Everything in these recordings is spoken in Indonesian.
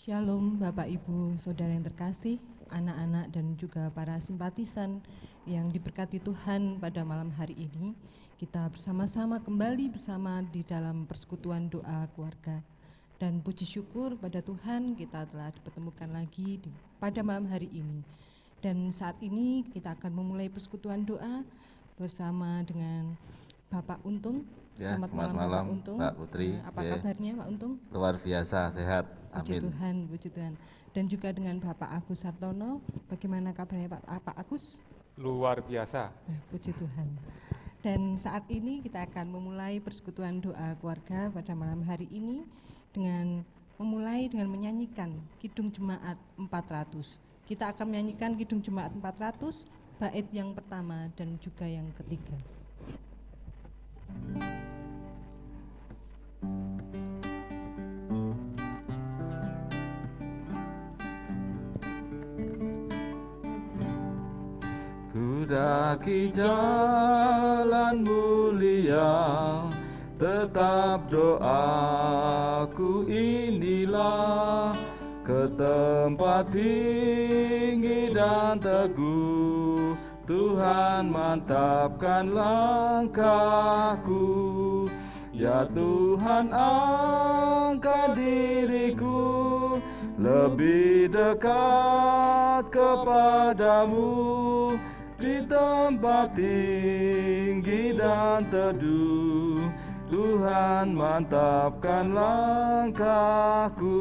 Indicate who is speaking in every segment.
Speaker 1: Shalom Bapak Ibu Saudara yang terkasih, anak-anak dan juga para simpatisan yang diberkati Tuhan pada malam hari ini. Kita bersama-sama kembali bersama di dalam persekutuan doa keluarga. Dan puji syukur pada Tuhan kita telah dipertemukan lagi pada malam hari ini. Dan saat ini kita akan memulai persekutuan doa bersama dengan Bapak Untung.
Speaker 2: Ya,
Speaker 1: Selamat
Speaker 2: malam
Speaker 1: Bapak Untung.
Speaker 2: Mbak Putri.
Speaker 1: Apa kabarnya Pak Untung?
Speaker 2: Luar biasa, sehat.
Speaker 1: Puji
Speaker 2: Amin.
Speaker 1: Tuhan, puji Tuhan. Dan juga dengan Bapak Agus Sartono, bagaimana kabarnya Pak Agus?
Speaker 3: Luar biasa.
Speaker 1: Puji Tuhan. Dan saat ini kita akan memulai persekutuan doa keluarga pada malam hari ini dengan menyanyikan Kidung Jemaat 400. Kita akan menyanyikan Kidung Jemaat 400, bait yang pertama dan juga yang ketiga.
Speaker 2: Kudaki jalan mulia, tetap doaku inilah, ke tempat tinggi dan teguh, Tuhan mantapkan langkahku. Ya Tuhan, angkat diriku lebih dekat kepadamu, di tempat tinggi dan teduh, Tuhan mantapkan langkahku.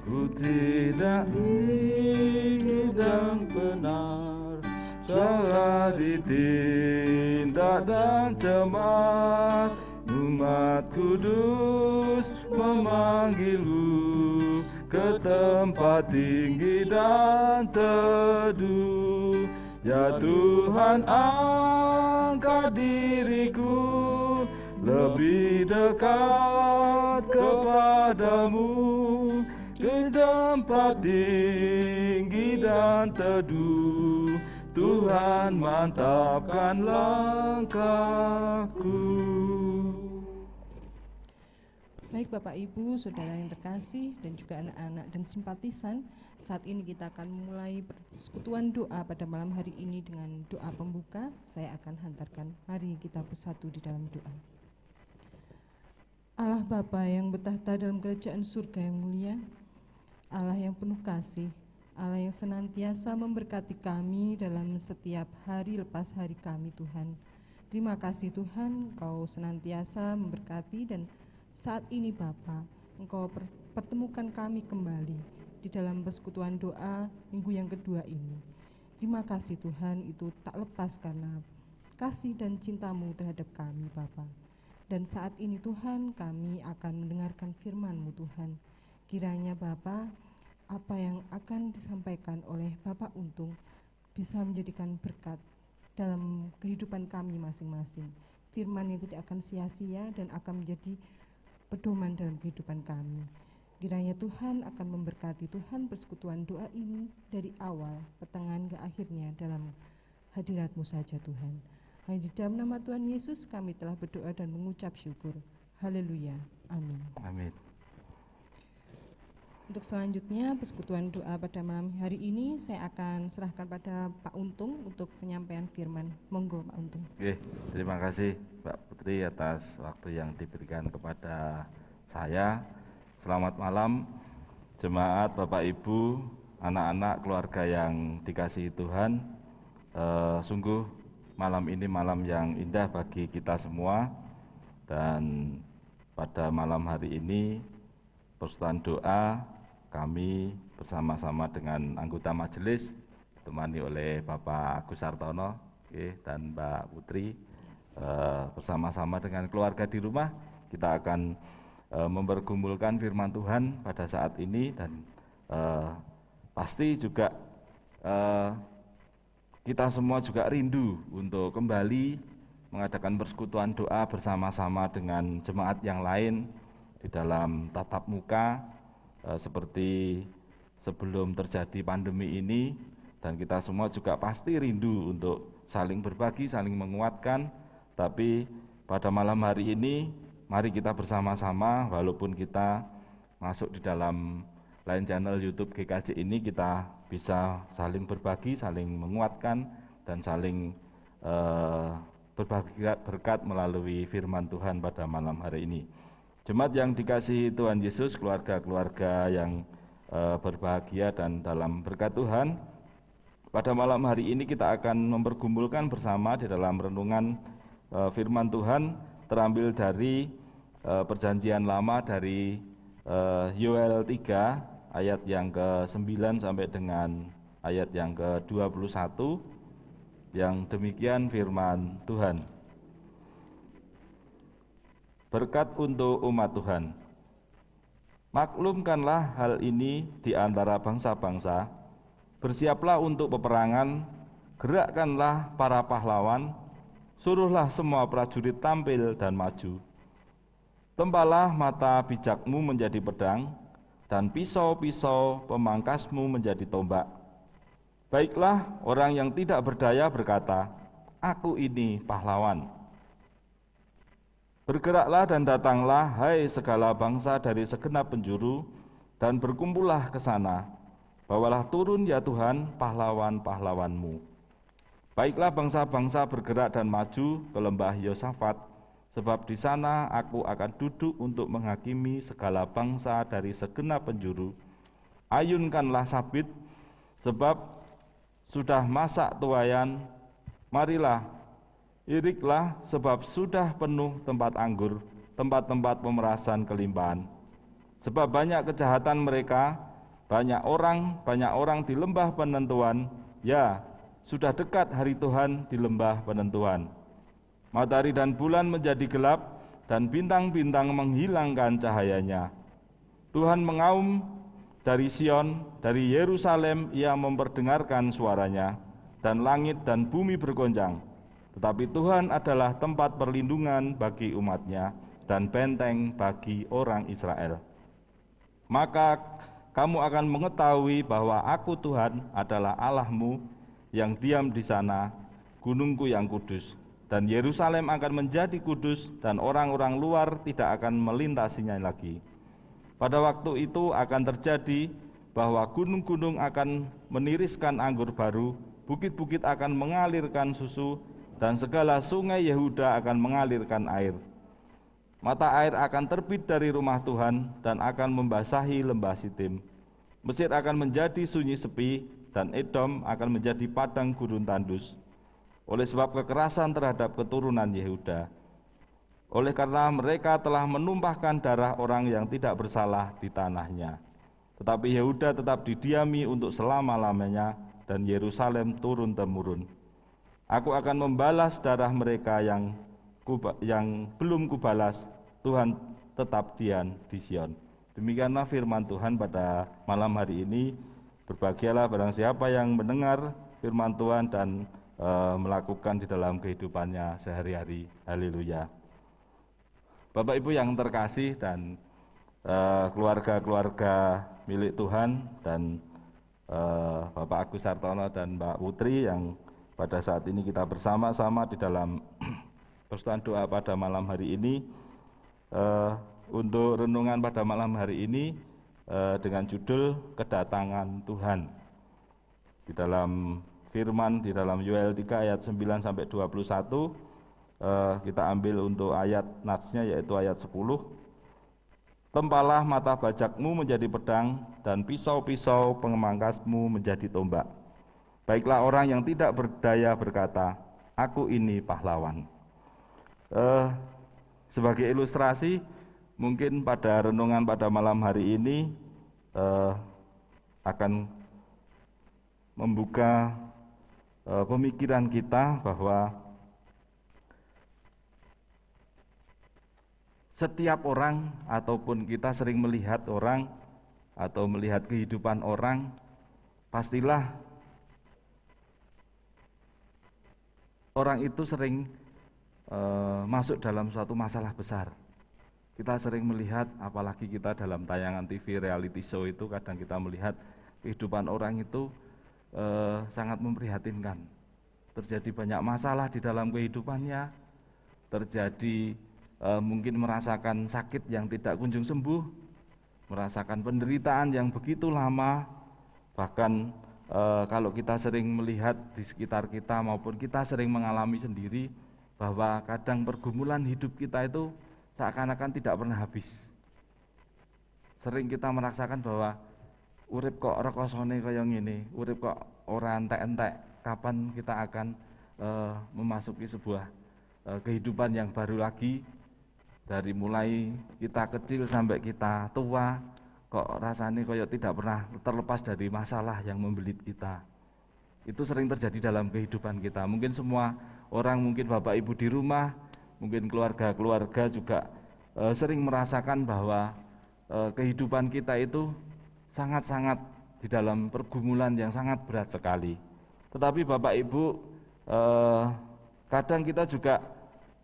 Speaker 2: Ku tidak ingin dan benar, salah ditindak dan cemar, umat kudus memanggilmu ke tempat tinggi dan teduh. Ya Tuhan, angkat diriku lebih dekat kepadamu, di tempat tinggi dan teduh, Tuhan mantapkan langkahku.
Speaker 1: Baik Bapak Ibu, Saudara yang terkasih dan juga anak-anak dan simpatisan, saat ini kita akan memulai persekutuan doa pada malam hari ini dengan doa pembuka. Saya akan hantarkan, mari kita bersatu di dalam doa. Allah Bapa yang bertahta dalam kerajaan surga yang mulia, Allah yang penuh kasih, Allah yang senantiasa memberkati kami dalam setiap hari lepas hari kami Tuhan. Terima kasih Tuhan, Engkau senantiasa memberkati dan saat ini Bapa, Engkau pertemukan kami kembali di dalam persekutuan doa minggu yang kedua ini. Terima kasih Tuhan, itu tak lepas karena kasih dan cinta-Mu terhadap kami Bapa. Dan saat ini Tuhan, kami akan mendengarkan firman-Mu Tuhan. Kiranya Bapa, apa yang akan disampaikan oleh Bapak Untung bisa menjadikan berkat dalam kehidupan kami masing-masing. Firman yang tidak akan sia-sia dan akan menjadi pedoman dalam kehidupan kami. Kiranya Tuhan akan memberkati Tuhan persekutuan doa ini dari awal, pertengahan ke akhirnya dalam hadirat-Mu saja Tuhan. Hanya di dalam nama Tuhan Yesus kami telah berdoa dan mengucap syukur. Haleluya. Amin.
Speaker 2: Amin.
Speaker 1: Untuk selanjutnya persekutuan doa pada malam hari ini saya akan serahkan pada Pak Untung untuk penyampaian firman. Monggo Pak Untung.
Speaker 2: Oke, terima kasih Mbak Putri atas waktu yang diberikan kepada saya. Selamat malam jemaat, Bapak Ibu, anak-anak, keluarga yang dikasihi Tuhan. Sungguh malam ini malam yang indah bagi kita semua, dan pada malam hari ini persekutuan doa kami bersama-sama dengan anggota majelis ditemani oleh Bapak Agus Sartono dan Mbak Putri, bersama-sama dengan keluarga di rumah kita akan mempergumulkan firman Tuhan pada saat ini, dan pasti juga kita semua juga rindu untuk kembali mengadakan persekutuan doa bersama-sama dengan jemaat yang lain di dalam tatap muka seperti sebelum terjadi pandemi ini, dan kita semua juga pasti rindu untuk saling berbagi, saling menguatkan. Tapi pada malam hari ini mari kita bersama-sama, walaupun kita masuk di dalam lain channel YouTube GKJ ini, kita bisa saling berbagi, saling menguatkan, dan saling berbagi berkat melalui firman Tuhan pada malam hari ini. Jemaat yang dikasihi Tuhan Yesus, keluarga-keluarga yang berbahagia dan dalam berkat Tuhan, pada malam hari ini kita akan mempergumulkan bersama di dalam renungan firman Tuhan terambil dari Perjanjian Lama, dari Yoel 3 ayat yang ke-9 sampai dengan ayat yang ke-21, yang demikian firman Tuhan. Berkat untuk umat Tuhan. Maklumkanlah hal ini di antara bangsa-bangsa, bersiaplah untuk peperangan, gerakkanlah para pahlawan, suruhlah semua prajurit tampil dan maju. Tempalah mata bijakmu menjadi pedang, dan pisau-pisau pemangkasmu menjadi tombak. Baiklah, orang yang tidak berdaya berkata, "Aku ini pahlawan." Bergeraklah dan datanglah, hai segala bangsa dari segenap penjuru, dan berkumpullah ke sana. Bawalah turun ya Tuhan pahlawan-pahlawanmu. Baiklah, bangsa-bangsa bergerak dan maju ke lembah Yosafat, sebab di sana aku akan duduk untuk menghakimi segala bangsa dari segenap penjuru. Ayunkanlah sabit, sebab sudah masak tuayan, marilah, iriklah, sebab sudah penuh tempat anggur, tempat-tempat pemerasan kelimpahan. Sebab banyak kejahatan mereka, banyak orang di lembah penentuan, ya, sudah dekat hari Tuhan di lembah penentuan. Matahari dan bulan menjadi gelap, dan bintang-bintang menghilangkan cahayanya. Tuhan mengaum dari Sion, dari Yerusalem ia memperdengarkan suaranya, dan langit dan bumi bergoncang. Tetapi Tuhan adalah tempat perlindungan bagi umatnya, dan benteng bagi orang Israel. Maka kamu akan mengetahui bahwa aku Tuhan adalah Allahmu yang diam di sana, gunungku yang kudus. Dan Yerusalem akan menjadi kudus, dan orang-orang luar tidak akan melintasinya lagi. Pada waktu itu akan terjadi bahwa gunung-gunung akan meniriskan anggur baru, bukit-bukit akan mengalirkan susu, dan segala sungai Yehuda akan mengalirkan air. Mata air akan terbit dari rumah Tuhan dan akan membasahi lembah Sitim. Mesir akan menjadi sunyi sepi, dan Edom akan menjadi padang gurun tandus, oleh sebab kekerasan terhadap keturunan Yehuda. Oleh karena mereka telah menumpahkan darah orang yang tidak bersalah di tanahnya. Tetapi Yehuda tetap didiami untuk selama-lamanya, dan Yerusalem turun-temurun. Aku akan membalas darah mereka yang belum kubalas, Tuhan tetap diam di Sion. Demikianlah firman Tuhan pada malam hari ini. Berbahagialah barang siapa yang mendengar firman Tuhan dan melakukan di dalam kehidupannya sehari-hari. Haleluya. Bapak Ibu yang terkasih dan keluarga-keluarga milik Tuhan, dan Bapak Agus Sartono dan Mbak Putri yang pada saat ini kita bersama-sama di dalam persekutuan doa pada malam hari ini, untuk renungan pada malam hari ini dengan judul Kedatangan Tuhan. Di dalam firman di dalam Yoel 3 ayat 9 sampai 21, kita ambil untuk ayat natsnya yaitu ayat 10. Tempalah mata bajakmu menjadi pedang, dan pisau-pisau pemangkasmu menjadi tombak. Baiklah, orang yang tidak berdaya berkata, "Aku ini pahlawan." Sebagai ilustrasi, mungkin pada renungan pada malam hari ini akan membuka pemikiran kita bahwa setiap orang, ataupun kita sering melihat orang atau melihat kehidupan orang, pastilah orang itu sering masuk dalam suatu masalah besar. Kita sering melihat, apalagi kita dalam tayangan TV reality show itu, kadang kita melihat kehidupan orang itu sangat memprihatinkan. Terjadi banyak masalah di dalam kehidupannya, terjadi mungkin merasakan sakit yang tidak kunjung sembuh, merasakan penderitaan yang begitu lama, bahkan kalau kita sering melihat di sekitar kita maupun kita sering mengalami sendiri bahwa kadang pergumulan hidup kita itu seakan-akan tidak pernah habis. Sering kita merasakan bahwa urip kok rekosone kaya ngene, urip kok ora entek-entek, kapan kita akan memasuki sebuah kehidupan yang baru lagi, dari mulai kita kecil sampai kita tua, kok rasanya kaya tidak pernah terlepas dari masalah yang membelit kita. Itu sering terjadi dalam kehidupan kita. Mungkin semua orang, mungkin Bapak Ibu di rumah, mungkin keluarga-keluarga juga sering merasakan bahwa kehidupan kita itu sangat-sangat di dalam pergumulan yang sangat berat sekali. Tetapi Bapak Ibu, kadang kita juga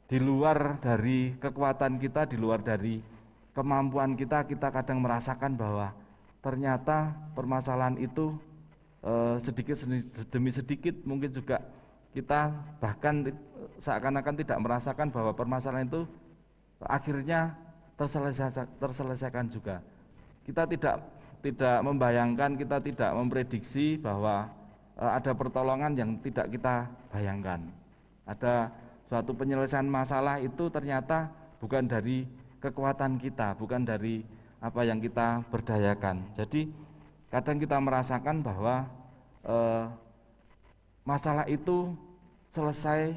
Speaker 2: di luar dari kekuatan kita, di luar dari kemampuan kita kadang merasakan bahwa ternyata permasalahan itu sedikit demi sedikit mungkin juga kita bahkan seakan-akan tidak merasakan bahwa permasalahan itu akhirnya terselesaikan juga. Kita tidak membayangkan, kita tidak memprediksi bahwa ada pertolongan yang tidak kita bayangkan. Ada suatu penyelesaian masalah itu ternyata bukan dari kekuatan kita, bukan dari apa yang kita berdayakan. Jadi kadang kita merasakan bahwa masalah itu selesai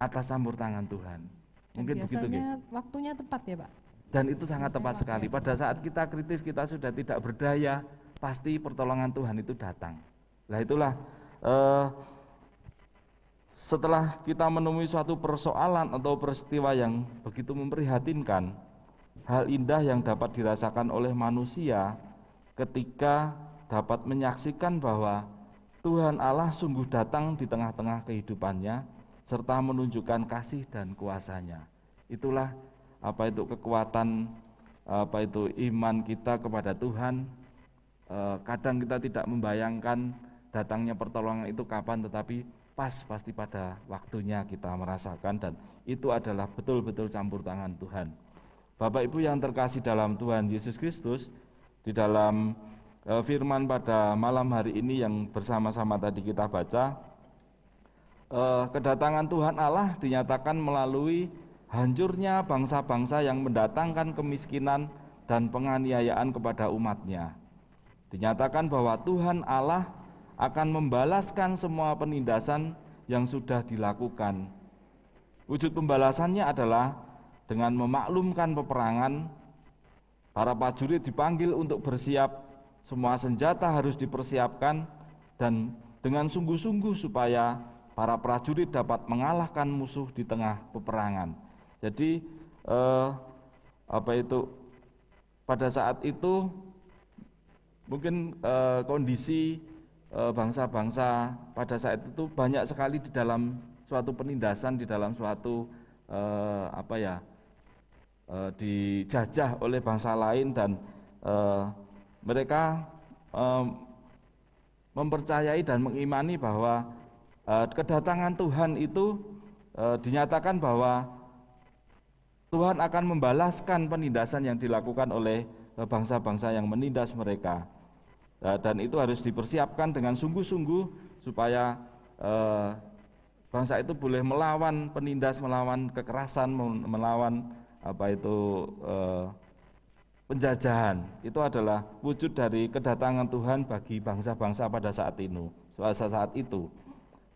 Speaker 2: atas campur tangan Tuhan. Mungkin begitu.
Speaker 1: Biasanya waktunya tepat ya Pak?
Speaker 2: Dan itu sangat tepat sekali. Pada saat kita kritis, kita sudah tidak berdaya, pasti pertolongan Tuhan itu datang. Nah itulah setelah kita menemui suatu persoalan atau peristiwa yang begitu memprihatinkan, hal indah yang dapat dirasakan oleh manusia ketika dapat menyaksikan bahwa Tuhan Allah sungguh datang di tengah-tengah kehidupannya serta menunjukkan kasih dan kuasa-Nya. Itulah kekuatan, iman kita kepada Tuhan. Kadang kita tidak membayangkan datangnya pertolongan itu kapan, tetapi pasti pada waktunya kita merasakan, dan itu adalah betul-betul campur tangan Tuhan. Bapak Ibu yang terkasih dalam Tuhan Yesus Kristus, di dalam firman pada malam hari ini yang bersama-sama tadi kita baca, kedatangan Tuhan Allah dinyatakan melalui hancurnya bangsa-bangsa yang mendatangkan kemiskinan dan penganiayaan kepada umatnya. Dinyatakan bahwa Tuhan Allah akan membalaskan semua penindasan yang sudah dilakukan. Wujud pembalasannya adalah dengan memaklumkan peperangan. Para prajurit dipanggil untuk bersiap, semua senjata harus dipersiapkan, dan dengan sungguh-sungguh supaya para prajurit dapat mengalahkan musuh di tengah peperangan. Jadi pada saat itu mungkin kondisi bangsa-bangsa pada saat itu banyak sekali di dalam suatu penindasan, di dalam suatu dijajah oleh bangsa lain, dan mereka mempercayai dan mengimani bahwa kedatangan Tuhan itu dinyatakan bahwa Tuhan akan membalaskan penindasan yang dilakukan oleh bangsa-bangsa yang menindas mereka. Dan itu harus dipersiapkan dengan sungguh-sungguh supaya bangsa itu boleh melawan penindas, melawan kekerasan, melawan penjajahan. Itu adalah wujud dari kedatangan Tuhan bagi bangsa-bangsa pada saat itu.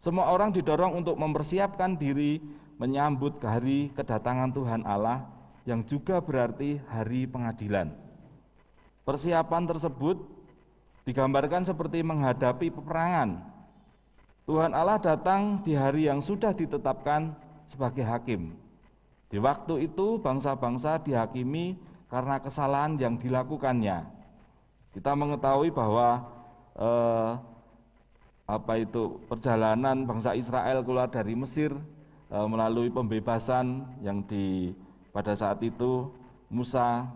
Speaker 2: Semua orang didorong untuk mempersiapkan diri menyambut hari kedatangan Tuhan Allah yang juga berarti hari pengadilan. Persiapan tersebut digambarkan seperti menghadapi peperangan. Tuhan Allah datang di hari yang sudah ditetapkan sebagai hakim. Di waktu itu bangsa-bangsa dihakimi karena kesalahan yang dilakukannya. Kita mengetahui bahwa perjalanan bangsa Israel keluar dari Mesir melalui pembebasan yang pada saat itu Musa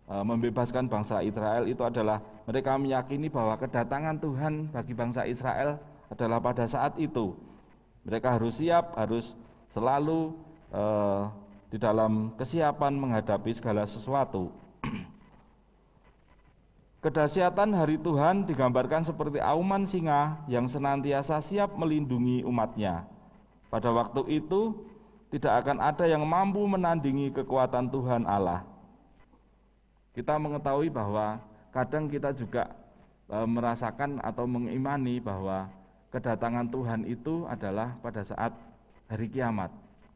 Speaker 2: membebaskan bangsa Israel, itu adalah mereka meyakini bahwa kedatangan Tuhan bagi bangsa Israel adalah pada saat itu. Mereka harus siap, harus selalu di dalam kesiapan menghadapi segala sesuatu. Kedahsyatan hari Tuhan digambarkan seperti auman singa yang senantiasa siap melindungi umatnya. Pada waktu itu tidak akan ada yang mampu menandingi kekuatan Tuhan Allah. Kita mengetahui bahwa kadang kita juga merasakan atau mengimani bahwa kedatangan Tuhan itu adalah pada saat hari kiamat.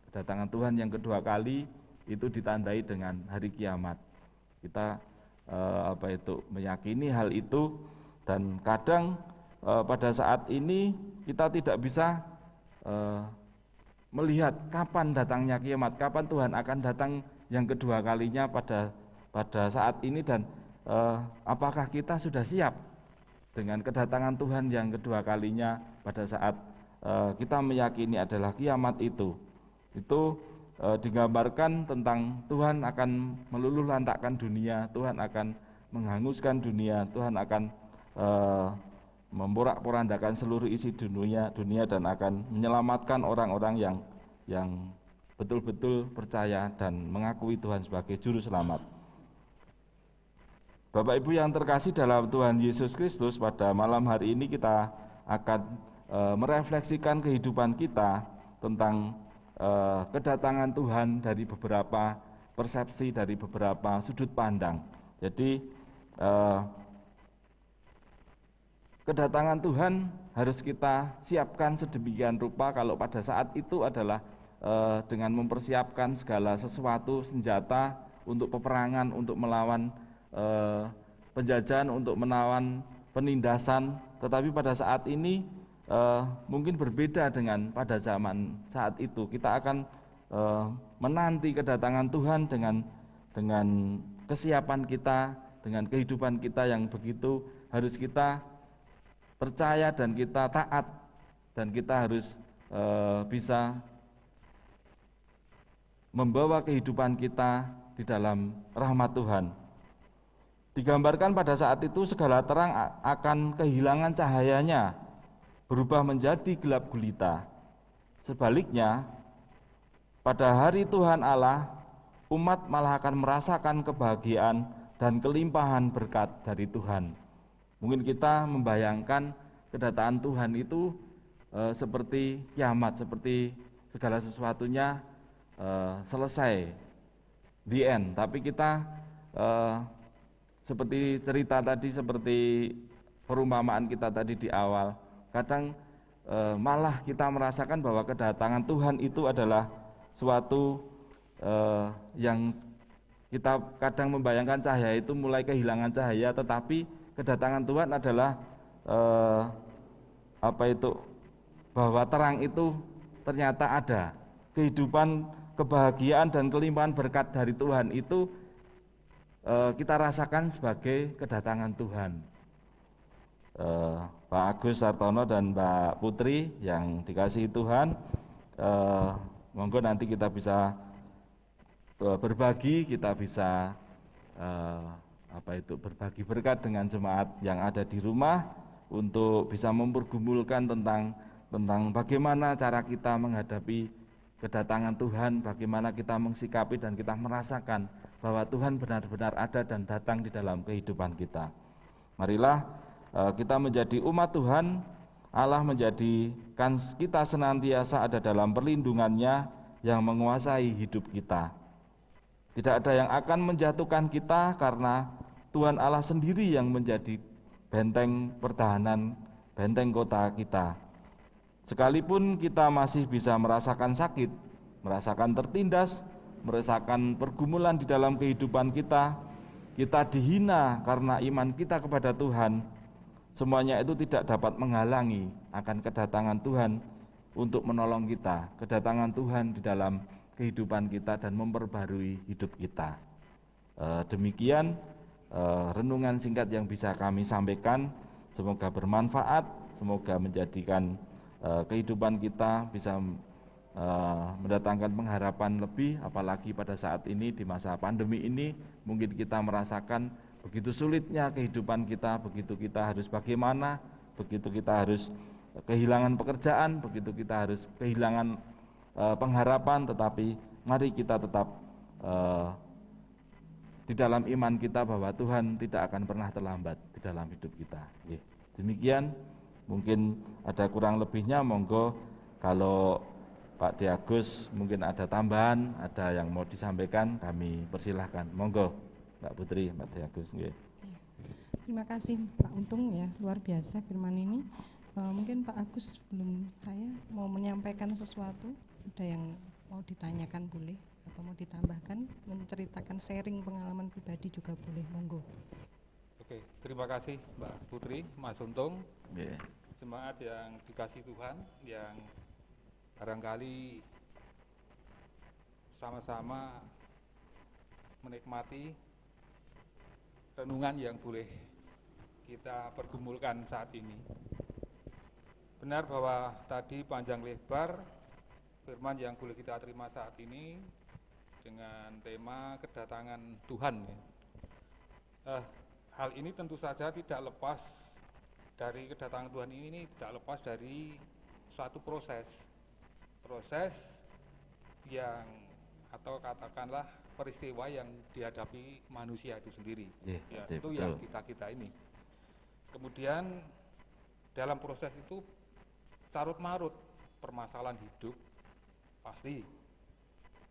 Speaker 2: Kedatangan Tuhan yang kedua kali itu ditandai dengan hari kiamat. Kita meyakini hal itu, dan kadang pada saat ini kita tidak bisa melihat kapan datangnya kiamat, kapan Tuhan akan datang yang kedua kalinya pada saat ini, dan apakah kita sudah siap dengan kedatangan Tuhan yang kedua kalinya pada saat kita meyakini adalah kiamat itu. Itu digambarkan tentang Tuhan akan meluluh lantakkan dunia, Tuhan akan menghanguskan dunia, Tuhan akan memporak-porandakan seluruh isi dunia dan akan menyelamatkan orang-orang yang betul-betul percaya dan mengakui Tuhan sebagai juru selamat. Bapak Ibu yang terkasih dalam Tuhan Yesus Kristus, pada malam hari ini kita akan merefleksikan kehidupan kita tentang kedatangan Tuhan dari beberapa persepsi, dari beberapa sudut pandang. Jadi kedatangan Tuhan harus kita siapkan sedemikian rupa kalau pada saat itu adalah dengan mempersiapkan segala sesuatu, senjata untuk peperangan, untuk melawan penjajahan, untuk melawan penindasan. Tetapi pada saat ini mungkin berbeda dengan pada zaman saat itu. Kita akan menanti kedatangan Tuhan dengan kesiapan kita, dengan kehidupan kita yang begitu harus kita percaya dan kita taat, dan kita harus bisa membawa kehidupan kita di dalam rahmat Tuhan. Digambarkan pada saat itu segala terang akan kehilangan cahayanya, berubah menjadi gelap gulita. Sebaliknya, pada hari Tuhan Allah, umat malah akan merasakan kebahagiaan dan kelimpahan berkat dari Tuhan. Mungkin kita membayangkan kedatangan Tuhan itu seperti kiamat, seperti segala sesuatunya selesai, the end. Tapi kita seperti cerita tadi, seperti perumpamaan kita tadi di awal, kadang malah kita merasakan bahwa kedatangan Tuhan itu adalah suatu yang kita kadang membayangkan cahaya itu mulai kehilangan cahaya, tetapi kedatangan Tuhan adalah bahwa terang itu ternyata ada. Kehidupan, kebahagiaan dan kelimpahan berkat dari Tuhan itu kita rasakan sebagai kedatangan Tuhan. Pak Agus Sartono dan Mbak Putri yang dikasihi Tuhan, monggo nanti kita bisa berbagi, kita bisa berbagi berkat dengan jemaat yang ada di rumah untuk bisa mempergumulkan tentang bagaimana cara kita menghadapi kedatangan Tuhan, bagaimana kita mengsikapi dan kita merasakan bahwa Tuhan benar-benar ada dan datang di dalam kehidupan kita. Marilah kita menjadi umat Tuhan, Allah menjadikan kita senantiasa ada dalam perlindungannya yang menguasai hidup kita. Tidak ada yang akan menjatuhkan kita karena Tuhan Allah sendiri yang menjadi benteng pertahanan, benteng kota kita. Sekalipun kita masih bisa merasakan sakit, merasakan tertindas, merasakan pergumulan di dalam kehidupan kita dihina karena iman kita kepada Tuhan, semuanya itu tidak dapat menghalangi akan kedatangan Tuhan untuk menolong kita, kedatangan Tuhan di dalam kehidupan kita dan memperbarui hidup kita. Demikian renungan singkat yang bisa kami sampaikan, semoga bermanfaat, semoga menjadikan kehidupan kita bisa mendatangkan pengharapan lebih, apalagi pada saat ini di masa pandemi ini mungkin kita merasakan begitu sulitnya kehidupan kita, begitu kita harus bagaimana, begitu kita harus kehilangan pekerjaan, begitu kita harus kehilangan pengharapan, tetapi mari kita tetap di dalam iman kita bahwa Tuhan tidak akan pernah terlambat di dalam hidup kita. Demikian, mungkin ada kurang lebihnya, monggo kalau Pak Diagus mungkin ada tambahan, ada yang mau disampaikan, kami persilahkan. Monggo, Mbak Putri, Pak Diagus.
Speaker 1: Terima kasih Pak Untung ya, luar biasa firman ini. Mungkin Pak Agus sebelum saya mau menyampaikan sesuatu, ada yang mau ditanyakan boleh, atau mau ditambahkan, menceritakan sharing pengalaman pribadi juga boleh, monggo.
Speaker 3: Oke, terima kasih Mbak Putri, Mas Untung, jemaat yang dikasih Tuhan, yang barangkali sama-sama menikmati renungan yang boleh kita pergumulkan saat ini. Benar bahwa tadi panjang lebar firman yang boleh kita terima saat ini dengan tema kedatangan Tuhan. Hal ini tentu saja tidak lepas dari kedatangan Tuhan ini tidak lepas dari suatu proses yang, atau katakanlah peristiwa yang dihadapi manusia itu sendiri. Itu yang kita ini. Kemudian dalam proses itu carut marut permasalahan hidup pasti.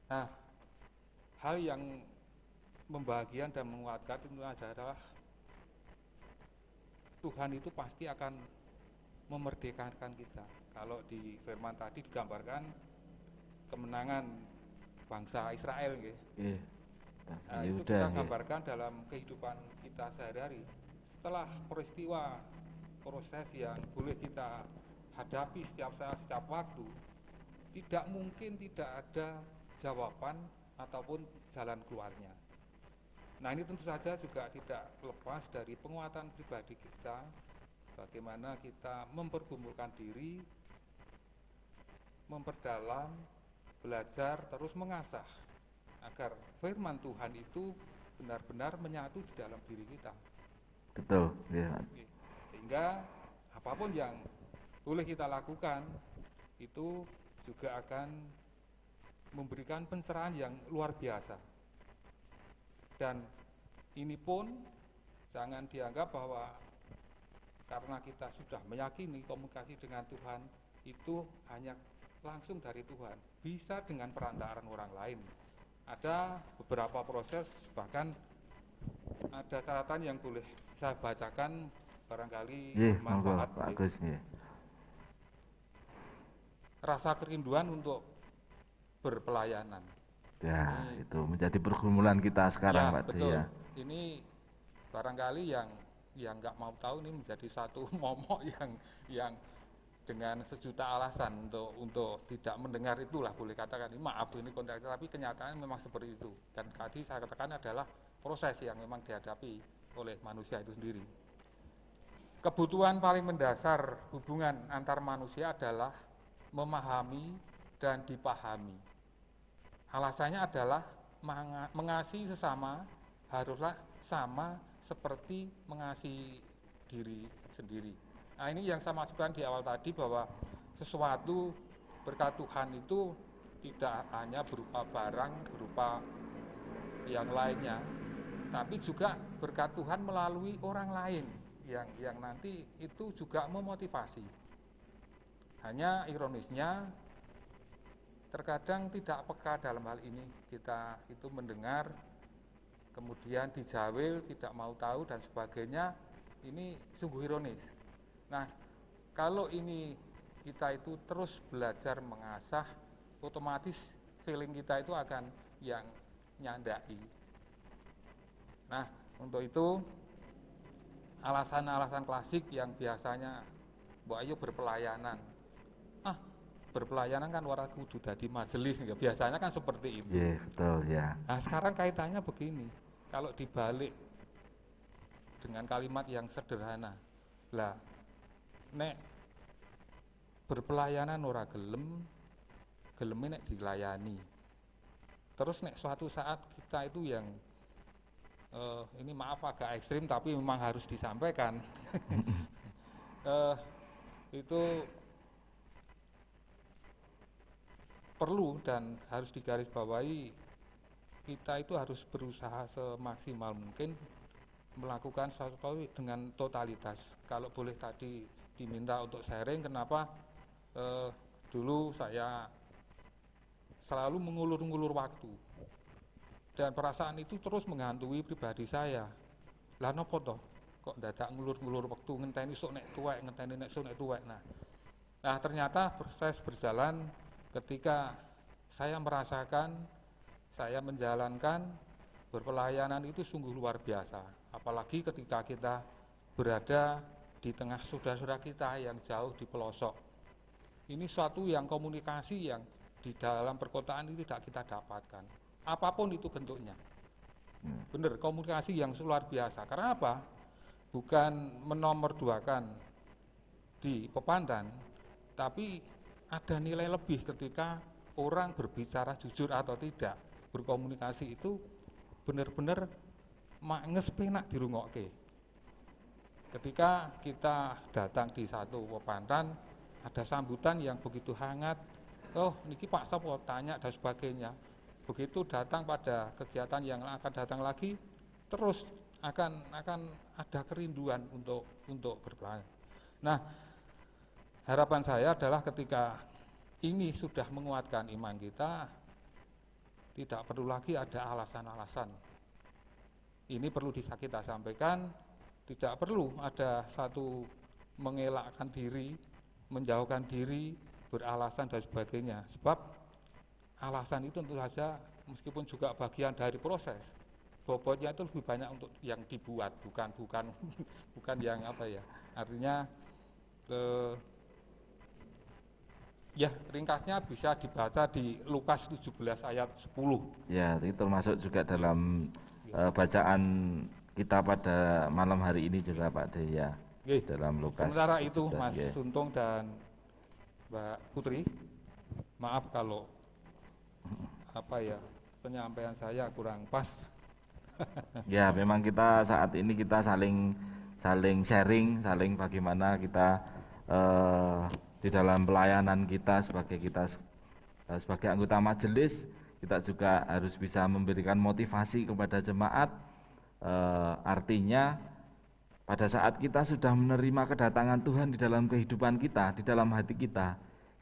Speaker 3: Nah, hal yang membahagiakan dan menguatkan itu adalah Tuhan itu pasti akan memerdekakan kita. Kalau di firman tadi digambarkan kemenangan bangsa Israel, nah, itu kita gambarkan dalam kehidupan kita sehari-hari. Setelah peristiwa proses yang boleh kita hadapi setiap saat, setiap waktu, tidak mungkin tidak ada jawaban ataupun jalan keluarnya. Nah, ini tentu saja juga tidak lepas dari penguatan pribadi kita, bagaimana kita mempergumulkan diri, memperdalam, belajar, terus mengasah, agar firman Tuhan itu benar-benar menyatu di dalam diri kita.
Speaker 2: Betul, ya.
Speaker 3: Sehingga apapun yang boleh kita lakukan, itu juga akan memberikan pencerahan yang luar biasa. Dan ini pun jangan dianggap bahwa karena kita sudah meyakini komunikasi dengan Tuhan itu hanya langsung dari Tuhan, bisa dengan perantaraan orang lain. Ada beberapa proses, bahkan ada catatan yang boleh saya bacakan barangkali bermanfaat.
Speaker 2: Pak Agus.
Speaker 3: Rasa kerinduan untuk berpelayanan.
Speaker 2: Ya, itu menjadi pergumulan kita sekarang,
Speaker 3: ya,
Speaker 2: Pak.
Speaker 3: Betul.
Speaker 2: Ya.
Speaker 3: Ini barangkali yang nggak mau tahu, ini menjadi satu momok yang dengan sejuta alasan untuk tidak mendengar itulah, boleh katakan ini maaf ini konteks, tapi kenyataannya memang seperti itu. Dan tadi saya katakan adalah proses yang memang dihadapi oleh manusia itu sendiri. Kebutuhan paling mendasar hubungan antar manusia adalah memahami dan dipahami. Alasannya adalah mengasihi sesama haruslah sama seperti mengasihi diri sendiri. Nah, ini yang saya masukkan di awal tadi, bahwa sesuatu berkat Tuhan itu tidak hanya berupa barang, berupa yang lainnya, tapi juga berkat Tuhan melalui orang lain yang nanti itu juga memotivasi. Hanya ironisnya terkadang tidak peka dalam hal ini. Kita itu mendengar, kemudian dijawil, tidak mau tahu dan sebagainya. Ini sungguh ironis. Nah, kalau ini kita itu terus belajar mengasah, otomatis feeling kita itu akan yang nyandai. Nah, untuk itu alasan-alasan klasik yang biasanya mbok ayo berpelayanan. Berpelayanan kan ora kudu dadi majelis, ya. Biasanya kan seperti itu.
Speaker 2: Iya, betul ya.
Speaker 3: Nah, sekarang kaitannya begini. Kalau dibalik dengan kalimat yang sederhana. Lah, nek berpelayanan ora gelem nek dilayani. Terus nek suatu saat kita itu yang ini maaf agak ekstrim tapi memang harus disampaikan. Itu perlu dan harus digarisbawahi, kita itu harus berusaha semaksimal mungkin melakukan sesuatu dengan totalitas. Kalau boleh tadi diminta untuk sharing, kenapa dulu saya selalu mengulur-ngulur waktu dan perasaan itu terus menghantui pribadi saya. Lah nopo toh kok dadak ngulur-ngulur waktu, ngenteni sok nek tuwek, ngenteni nek sok nek tuwek. Nah ternyata proses berjalan ketika saya merasakan, saya menjalankan berpelayanan itu sungguh luar biasa. Apalagi ketika kita berada di tengah saudara-saudara kita yang jauh di pelosok. Ini suatu yang komunikasi yang di dalam perkotaan ini tidak kita dapatkan. Apapun itu bentuknya. Benar, komunikasi yang luar biasa. Karena apa? Bukan menomorduakan di pepandan, tapi ada nilai lebih ketika orang berbicara jujur atau tidak. Berkomunikasi itu benar-benar manges penak dirungokke. Ketika kita datang di satu pepandan, ada sambutan yang begitu hangat. Oh, niki Pak Sopo tanya dan sebagainya. Begitu datang pada kegiatan yang akan datang lagi, terus akan ada kerinduan untuk berpelayanan. Nah, harapan saya adalah ketika ini sudah menguatkan iman kita, tidak perlu lagi ada alasan-alasan. Ini perlu kita sampaikan, tidak perlu ada satu mengelakkan diri, menjauhkan diri, beralasan dan sebagainya. Sebab alasan itu tentu saja meskipun juga bagian dari proses, bobotnya itu lebih banyak untuk yang dibuat, bukan yang apa ya. Artinya ya ringkasnya bisa dibaca di Lukas 17 ayat 10.
Speaker 2: Ya, itu termasuk juga dalam bacaan kita pada malam hari ini juga Pak De ya. Dalam Lukas.
Speaker 3: Sementara itu
Speaker 2: 17,
Speaker 3: Mas Suntung dan Mbak Putri, maaf kalau penyampaian saya kurang pas.
Speaker 2: Ya, memang kita saat ini kita saling sharing, saling bagaimana kita di dalam pelayanan kita sebagai anggota majelis, kita juga harus bisa memberikan motivasi kepada jemaat. Artinya pada saat kita sudah menerima kedatangan Tuhan di dalam kehidupan kita, di dalam hati kita,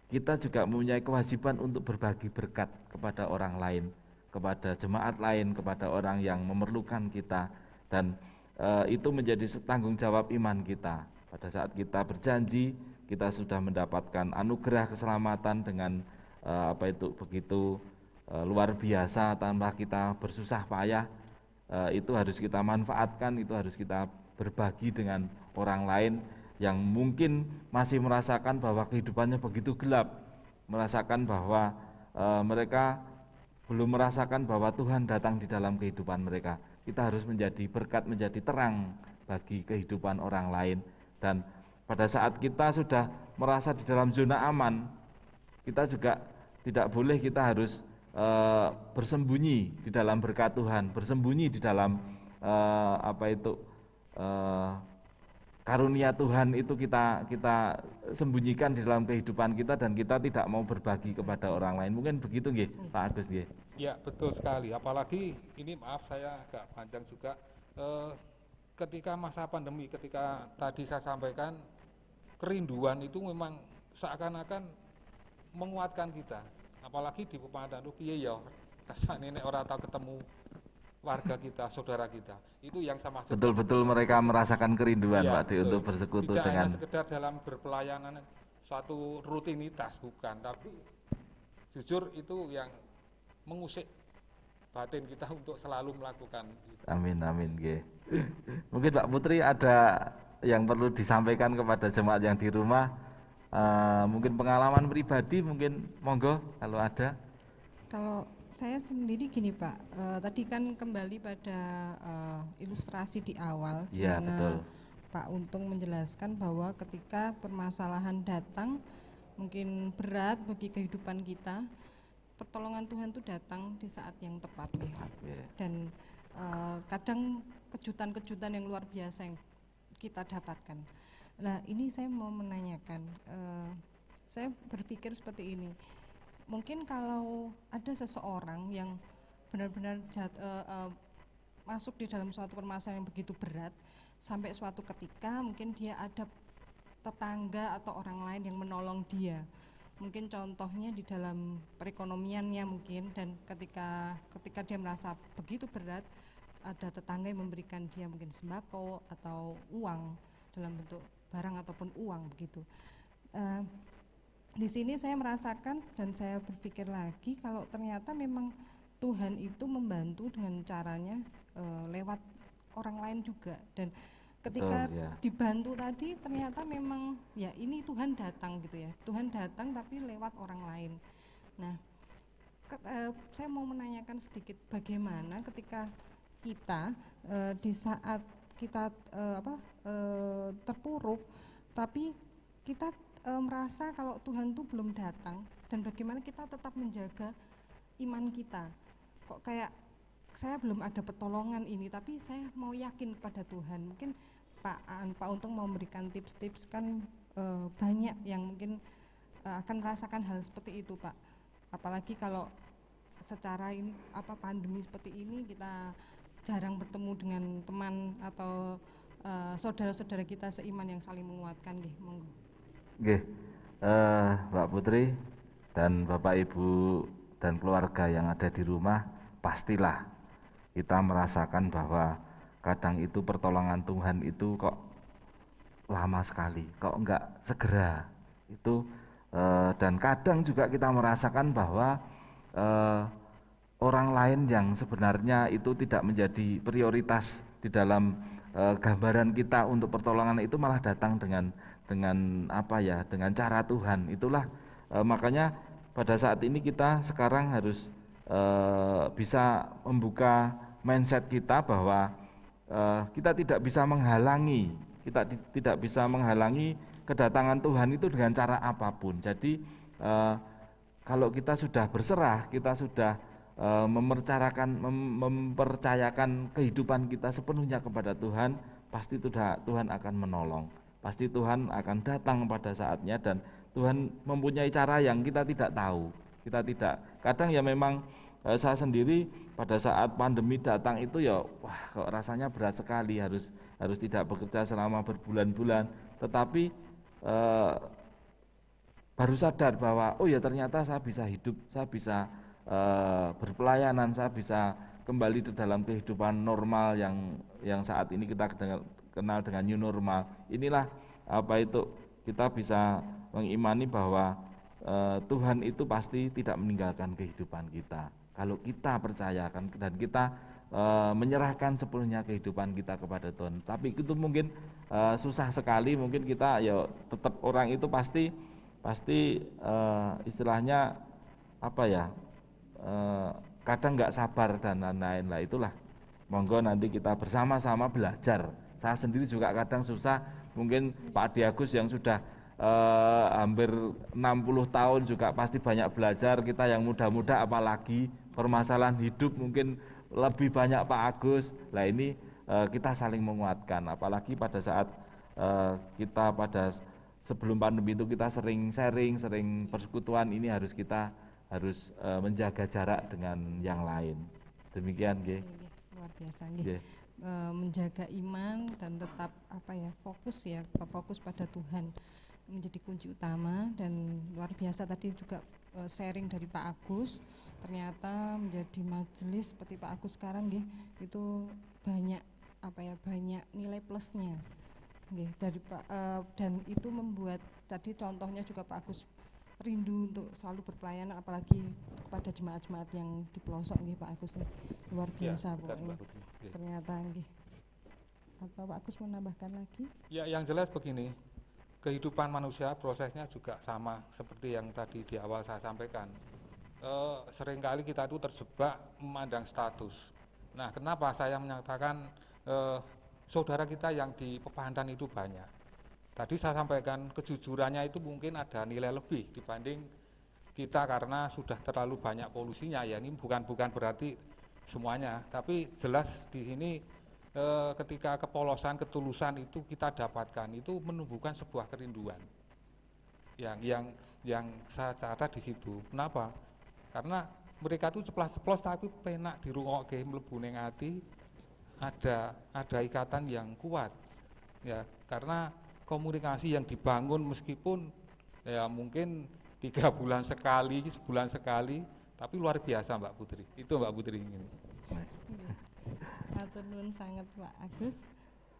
Speaker 2: kita juga mempunyai kewajiban untuk berbagi berkat kepada orang lain, kepada jemaat lain, kepada orang yang memerlukan kita, dan itu menjadi tanggung jawab iman kita. Pada saat kita berjanji, kita sudah mendapatkan anugerah keselamatan dengan begitu luar biasa tanpa kita bersusah payah. Itu harus kita manfaatkan, itu harus kita berbagi dengan orang lain yang mungkin masih merasakan bahwa kehidupannya begitu gelap, merasakan bahwa mereka belum merasakan bahwa Tuhan datang di dalam kehidupan mereka. Kita harus menjadi berkat, menjadi terang bagi kehidupan orang lain. Dan pada saat kita sudah merasa di dalam zona aman, kita juga tidak boleh, kita harus bersembunyi di dalam berkat Tuhan, bersembunyi di dalam karunia Tuhan itu kita sembunyikan di dalam kehidupan kita, dan kita tidak mau berbagi kepada orang lain. Mungkin begitu nggih, Pak Agus nggih.
Speaker 3: Ya, betul sekali. Apalagi ini, maaf saya agak panjang juga, ketika masa pandemi, ketika tadi saya sampaikan kerinduan itu memang seakan-akan menguatkan kita. Apalagi di pemandan piye ya, rasane nek ora tau ketemu warga kita, saudara kita. Itu yang sama.
Speaker 2: Betul-betul mereka merasakan kerinduan, ya, Pak De, untuk bersekutu
Speaker 3: tidak
Speaker 2: dengan.
Speaker 3: Tidak hanya sekedar dalam berpelayanan suatu rutinitas, bukan, tapi jujur itu yang mengusik batin kita untuk selalu melakukan itu.
Speaker 2: Amin, amin, nggih. Mungkin Pak Putri ada yang perlu disampaikan kepada jemaat yang di rumah, mungkin pengalaman pribadi, mungkin monggo kalau ada.
Speaker 1: Kalau saya sendiri gini Pak, tadi kan kembali pada ilustrasi di awal,
Speaker 2: ya, betul.
Speaker 1: Pak Untung menjelaskan bahwa ketika permasalahan datang mungkin berat bagi kehidupan kita, pertolongan Tuhan itu datang di saat yang tepat, dan kadang kejutan-kejutan yang luar biasa yang kita dapatkan. Nah, ini saya mau menanyakan, saya berpikir seperti ini, mungkin kalau ada seseorang yang benar-benar masuk di dalam suatu permasalahan yang begitu berat, sampai suatu ketika mungkin dia ada tetangga atau orang lain yang menolong dia. Mungkin contohnya di dalam perekonomiannya mungkin, dan ketika dia merasa begitu berat, ada tetangga yang memberikan dia mungkin sembako atau uang dalam bentuk barang ataupun uang begitu. Di sini saya merasakan dan saya berpikir lagi kalau ternyata memang Tuhan itu membantu dengan caranya lewat orang lain juga, dan ketika
Speaker 2: Betul, ya.
Speaker 1: dibantu tadi ternyata memang ya ini Tuhan datang gitu ya, Tuhan datang tapi lewat orang lain. Nah, saya mau menanyakan sedikit bagaimana ketika kita di saat kita terpuruk tapi kita merasa kalau Tuhan itu belum datang, dan bagaimana kita tetap menjaga iman kita. Kok kayak saya belum ada pertolongan ini tapi saya mau yakin pada Tuhan. Mungkin Pak Untung mau memberikan tips-tips, kan banyak yang mungkin akan merasakan hal seperti itu, Pak. Apalagi kalau secara ini pandemi seperti ini kita jarang bertemu dengan teman atau saudara-saudara kita seiman yang saling menguatkan, nggih. Monggo.
Speaker 2: Nggih, Mbak Putri dan Bapak Ibu dan keluarga yang ada di rumah, pastilah kita merasakan bahwa kadang itu pertolongan Tuhan itu kok lama sekali, kok enggak segera itu, dan kadang juga kita merasakan bahwa orang lain yang sebenarnya itu tidak menjadi prioritas di dalam gambaran kita untuk pertolongan itu malah datang dengan dengan cara Tuhan. Itulah makanya pada saat ini kita sekarang harus bisa membuka mindset kita bahwa kita tidak bisa menghalangi kedatangan Tuhan itu dengan cara apapun. Jadi kalau kita sudah berserah, kita sudah mempercayakan kehidupan kita sepenuhnya kepada Tuhan, pasti Tuhan akan menolong, pasti Tuhan akan datang pada saatnya, dan Tuhan mempunyai cara yang kita tidak tahu. Kadang ya memang saya sendiri pada saat pandemi datang itu ya kok rasanya berat sekali, harus tidak bekerja selama berbulan-bulan, tetapi baru sadar bahwa oh ya ternyata saya bisa hidup, saya bisa berpelayanan, saya bisa kembali ke dalam kehidupan normal yang saat ini kita kenal dengan new normal. Inilah kita bisa mengimani bahwa Tuhan itu pasti tidak meninggalkan kehidupan kita kalau kita percayakan dan kita menyerahkan sepenuhnya kehidupan kita kepada Tuhan. Tapi itu mungkin susah sekali, mungkin kita ya tetap orang itu pasti istilahnya kadang nggak sabar dan lain-lain lah. Itulah monggo nanti kita bersama-sama belajar. Saya sendiri juga kadang susah, mungkin Pak Diagus yang sudah hampir 60 tahun juga pasti banyak belajar. Kita yang muda-muda apalagi permasalahan hidup mungkin lebih banyak Pak Agus. Lah ini kita saling menguatkan, apalagi pada saat kita sebelum pandemi itu kita sering sharing, sering persekutuan, ini kita harus menjaga jarak dengan yang lain. Demikian nggih.
Speaker 1: Luar biasa nggih. Menjaga iman dan tetap fokus pada Tuhan menjadi kunci utama. Dan luar biasa tadi juga sharing dari Pak Agus, ternyata menjadi majelis seperti Pak Agus sekarang nggih itu banyak banyak nilai plusnya nggih dan itu membuat tadi contohnya juga Pak Agus rindu untuk selalu berpelayanan, apalagi kepada jemaat-jemaat yang di pelosok nggih Pak Agus nih. Luar biasa ya, pokoknya ternyata nggih. Atau Pak Agus mau menambahkan lagi?
Speaker 3: Ya, yang jelas begini, kehidupan manusia prosesnya juga sama seperti yang tadi di awal saya sampaikan. Seringkali kita itu terjebak memandang status. Nah, kenapa saya menyatakan saudara kita yang di Pepandan itu banyak? Tadi saya sampaikan kejujurannya itu mungkin ada nilai lebih dibanding kita karena sudah terlalu banyak polusinya. Ya, ini bukan berarti semuanya, tapi jelas di sini ketika kepolosan, ketulusan itu kita dapatkan, itu menumbuhkan sebuah kerinduan. yang saya catat di situ. Kenapa? Karena mereka tuh ceplas-ceplos tapi penak dirungokke mlebu ning ati, ada ikatan yang kuat. Ya, karena komunikasi yang dibangun meskipun ya mungkin 3 bulan sekali, sebulan sekali, tapi luar biasa Mbak Putri. Itu Mbak Putri ini.
Speaker 1: Matur nuwun sangat Pak Agus,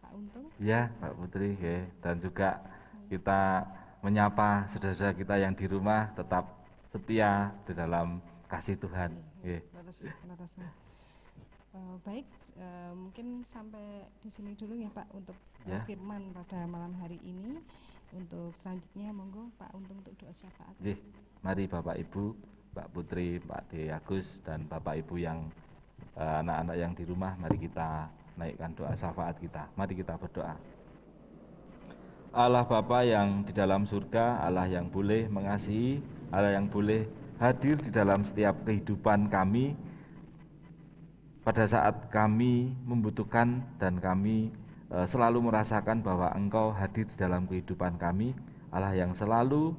Speaker 1: Pak Untung.
Speaker 2: Ya, Mbak Putri, ya. Dan juga kita menyapa saudara-saudara kita yang di rumah tetap setia di dalam kasih Tuhan. Ya.
Speaker 1: Leres. Baik, mungkin sampai di sini dulu ya Pak untuk
Speaker 2: Ya.
Speaker 1: firman pada malam hari ini. Untuk selanjutnya monggo Pak Untung untuk doa syafaat.
Speaker 2: Mari Bapak Ibu, Mbak Putri, Pak De Agus, dan Bapak Ibu yang anak-anak yang di rumah, mari kita naikkan doa syafaat kita. Mari kita berdoa. Allah Bapa yang di dalam surga, Allah yang boleh mengasihi, Allah yang boleh hadir di dalam setiap kehidupan kami pada saat kami membutuhkan dan kami selalu merasakan bahwa Engkau hadir di dalam kehidupan kami, Allah yang selalu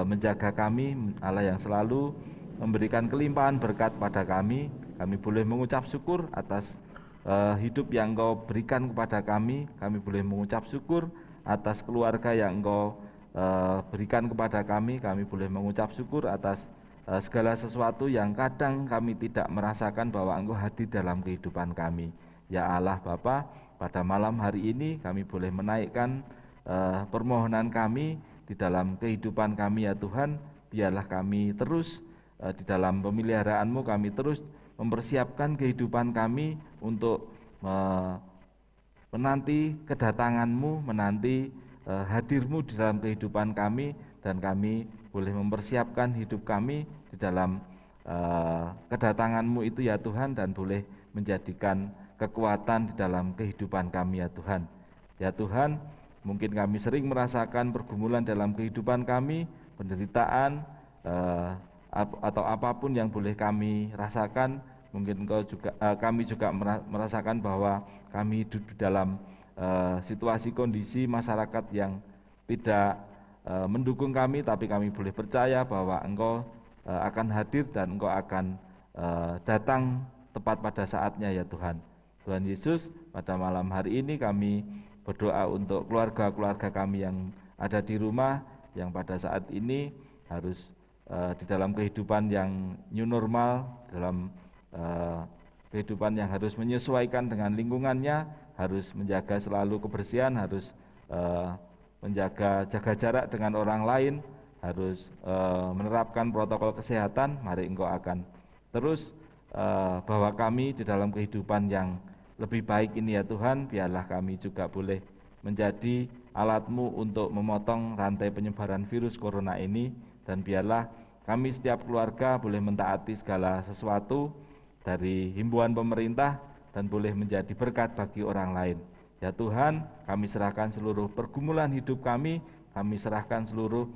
Speaker 2: menjaga kami, Allah yang selalu memberikan kelimpahan berkat pada kami boleh mengucap syukur atas hidup yang Engkau berikan kepada kami boleh mengucap syukur atas keluarga yang Engkau berikan kepada kami boleh mengucap syukur atas segala sesuatu yang kadang kami tidak merasakan bahwa Engkau hadir dalam kehidupan kami. Ya Allah Bapa, pada malam hari ini kami boleh menaikkan permohonan kami di dalam kehidupan kami ya Tuhan. Biarlah kami terus di dalam pemeliharaanmu, kami terus mempersiapkan kehidupan kami untuk menanti kedatanganmu, menanti hadirmu di dalam kehidupan kami, dan kami boleh mempersiapkan hidup kami di dalam kedatanganmu itu ya Tuhan, dan boleh menjadikan kekuatan di dalam kehidupan kami ya Tuhan. Ya Tuhan, mungkin kami sering merasakan pergumulan dalam kehidupan kami, penderitaan atau apapun yang boleh kami rasakan. Mungkin kami juga merasakan bahwa kami hidup di dalam situasi kondisi masyarakat yang tidak mendukung kami, tapi kami boleh percaya bahwa Engkau akan hadir dan Engkau akan datang tepat pada saatnya ya Tuhan. Tuhan Yesus, pada malam hari ini kami berdoa untuk keluarga-keluarga kami yang ada di rumah, yang pada saat ini harus di dalam kehidupan yang new normal, dalam kehidupan yang harus menyesuaikan dengan lingkungannya, harus menjaga selalu kebersihan, harus jaga jarak dengan orang lain, harus menerapkan protokol kesehatan. Mari Engkau akan terus bawa kami di dalam kehidupan yang lebih baik ini ya Tuhan. Biarlah kami juga boleh menjadi alat-Mu untuk memotong rantai penyebaran virus corona ini, dan biarlah kami setiap keluarga boleh mentaati segala sesuatu dari himbauan pemerintah dan boleh menjadi berkat bagi orang lain. Ya Tuhan, kami serahkan seluruh pergumulan hidup kami serahkan seluruh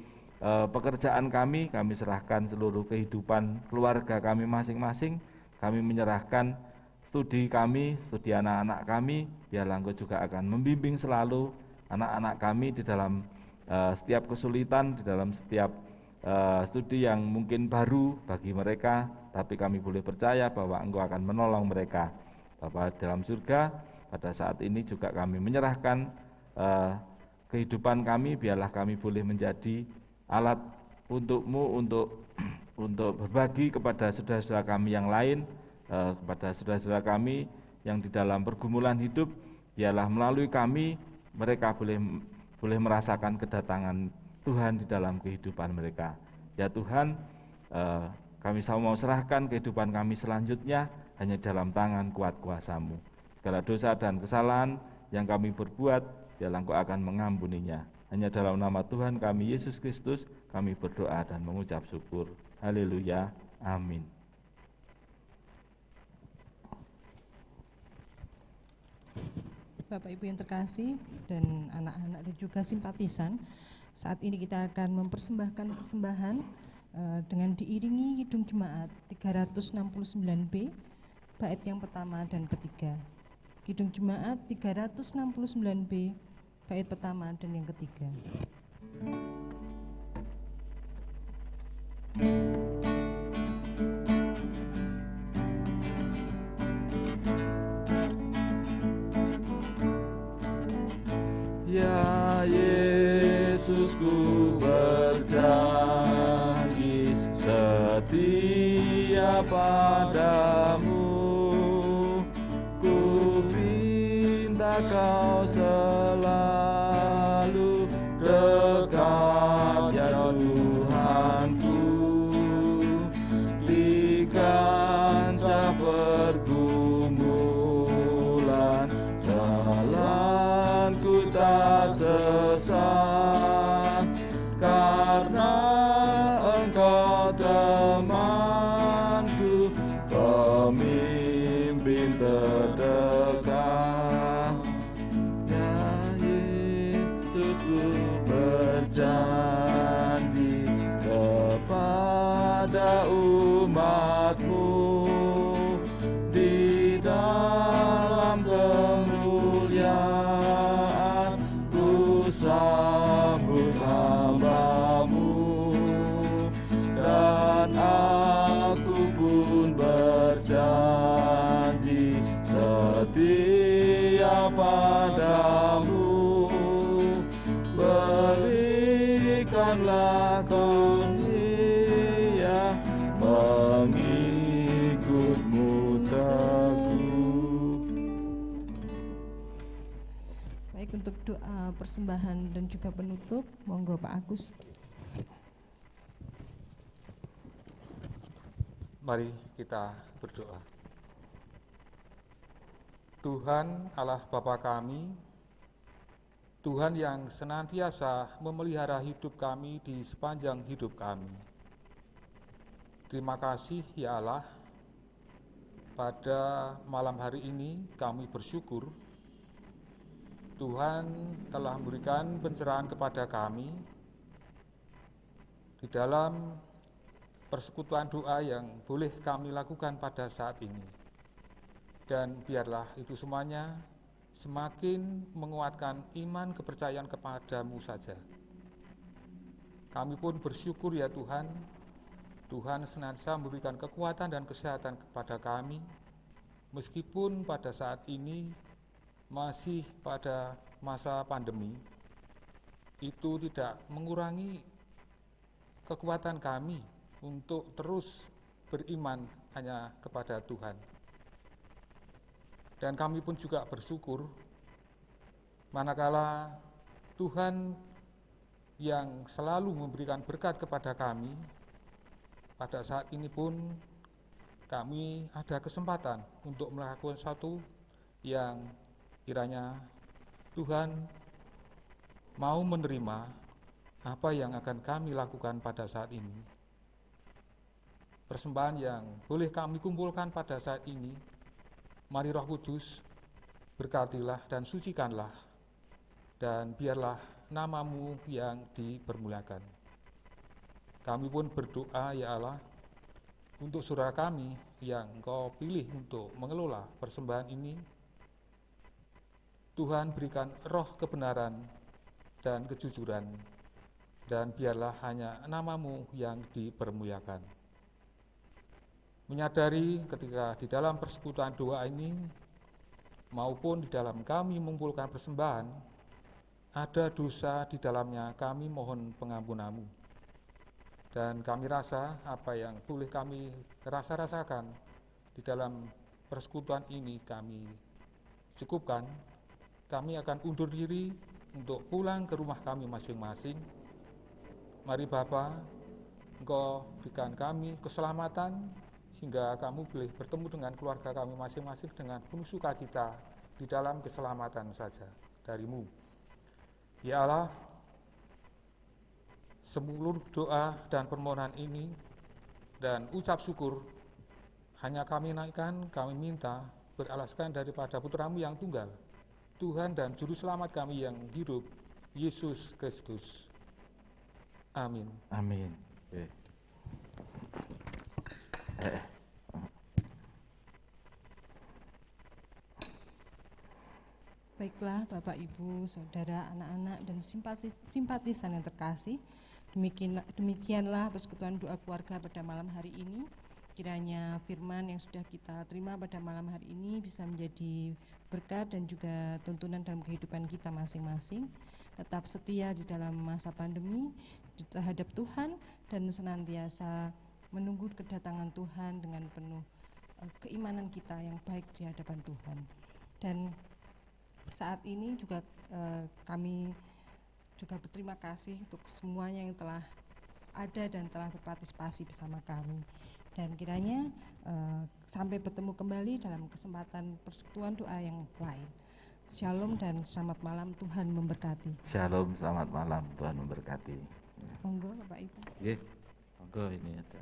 Speaker 2: pekerjaan kami serahkan seluruh kehidupan keluarga kami masing-masing. Kami menyerahkan studi anak-anak kami. Biarlah Engkau juga akan membimbing selalu anak-anak kami di dalam setiap kesulitan, di dalam setiap studi yang mungkin baru bagi mereka, tapi kami boleh percaya bahwa Engkau akan menolong mereka. Bapa dalam surga, pada saat ini juga kami menyerahkan kehidupan kami. Biarlah kami boleh menjadi alat untuk-Mu untuk berbagi kepada saudara-saudara kami yang lain, kepada saudara-saudara kami yang di dalam pergumulan hidup. Biarlah melalui kami mereka boleh merasakan kedatangan Tuhan di dalam kehidupan mereka. Ya Tuhan, kami mau serahkan kehidupan kami selanjutnya hanya dalam tangan kuat kuasa-Mu. Segala dosa dan kesalahan yang kami berbuat, biarlah Engkau akan mengampuninya. Hanya dalam nama Tuhan kami Yesus Kristus kami berdoa dan mengucap syukur. Haleluya, amin.
Speaker 1: Bapak Ibu yang terkasih dan anak-anak dan juga simpatisan, saat ini kita akan mempersembahkan persembahan dengan diiringi Kidung Jemaat 369B, bait yang pertama dan ketiga. Kidung Jemaat 369B, bait pertama dan yang ketiga.
Speaker 2: Ya Yesus, ku berjanji setia padamu. Ku minta kau selalu dekat ya Tuhanku. Di kancah pergumulan jalanku tak sesat, karena Engkau temanku, pemimpin terdekat. Ya Yesus, ku berjanji kepada umat-Mu, di dalam kemuliaan ku sambut hamba-Mu, dan aku pun berjanji setia padamu. Berikanlah kurnia mengikut-Mu teguh.
Speaker 1: Baik, untuk doa persembahan dan juga penutup, monggo Pak Agus.
Speaker 3: Mari kita berdoa. Tuhan Allah Bapa kami, Tuhan yang senantiasa memelihara hidup kami di sepanjang hidup kami. Terima kasih ya Allah, pada malam hari ini kami bersyukur Tuhan telah memberikan pencerahan kepada kami di dalam persekutuan doa yang boleh kami lakukan pada saat ini. Dan biarlah itu semuanya semakin menguatkan iman kepercayaan kepadamu saja. Kami pun bersyukur ya Tuhan, Tuhan senantiasa memberikan kekuatan dan kesehatan kepada kami, meskipun pada saat ini masih pada masa pandemi, itu tidak mengurangi kekuatan kami untuk terus beriman hanya kepada Tuhan. Dan kami pun juga bersyukur manakala Tuhan yang selalu memberikan berkat kepada kami, pada saat ini pun kami ada kesempatan untuk melakukan sesuatu yang kiranya Tuhan mau menerima apa yang akan kami lakukan pada saat ini. Persembahan yang boleh kami kumpulkan pada saat ini, mari Roh Kudus berkatilah dan sucikanlah, dan biarlah nama-Mu yang dipermuliakan. Kami pun berdoa ya Allah, untuk saudara kami yang Engkau pilih untuk mengelola persembahan ini, Tuhan berikan roh kebenaran dan kejujuran, dan biarlah hanya nama-Mu yang dipermuliakan. Menyadari ketika di dalam persekutuan doa ini, maupun di dalam kami mengumpulkan persembahan, ada dosa di dalamnya, kami mohon pengampunan-Mu. Dan kami rasa apa yang boleh kami rasakan di dalam persekutuan ini kami cukupkan. Kami akan undur diri untuk pulang ke rumah kami masing-masing. Mari Bapa, Engkau berikan kami keselamatan, sehingga kamu boleh bertemu dengan keluarga kami masing-masing dengan penuh sukacita di dalam keselamatan saja dari-Mu. Ya Allah, seluruh doa dan permohonan ini dan ucap syukur hanya kami naikkan, kami minta beralaskan daripada Putra-Mu yang tunggal, Tuhan dan Juru Selamat kami yang hidup, Yesus Kristus. Amin.
Speaker 2: Amin.
Speaker 1: Baiklah Bapak, Ibu, Saudara, anak-anak, dan simpatisan yang terkasih, Demikianlah persekutuan doa keluarga pada malam hari ini. Kiranya firman yang sudah kita terima pada malam hari ini bisa menjadi berkat dan juga tuntunan dalam kehidupan kita masing-masing. Tetap setia di dalam masa pandemi terhadap Tuhan dan senantiasa menunggu kedatangan Tuhan dengan penuh keimanan kita yang baik di hadapan Tuhan. Dan saat ini juga kami juga berterima kasih untuk semuanya yang telah ada dan telah berpartisipasi bersama kami. Dan kiranya sampai bertemu kembali dalam kesempatan persekutuan doa yang lain. Shalom dan selamat malam, Tuhan memberkati.
Speaker 2: Shalom, selamat malam, Tuhan memberkati.
Speaker 1: Monggo Bapak Ibu.
Speaker 2: Nggih, monggo ini ada.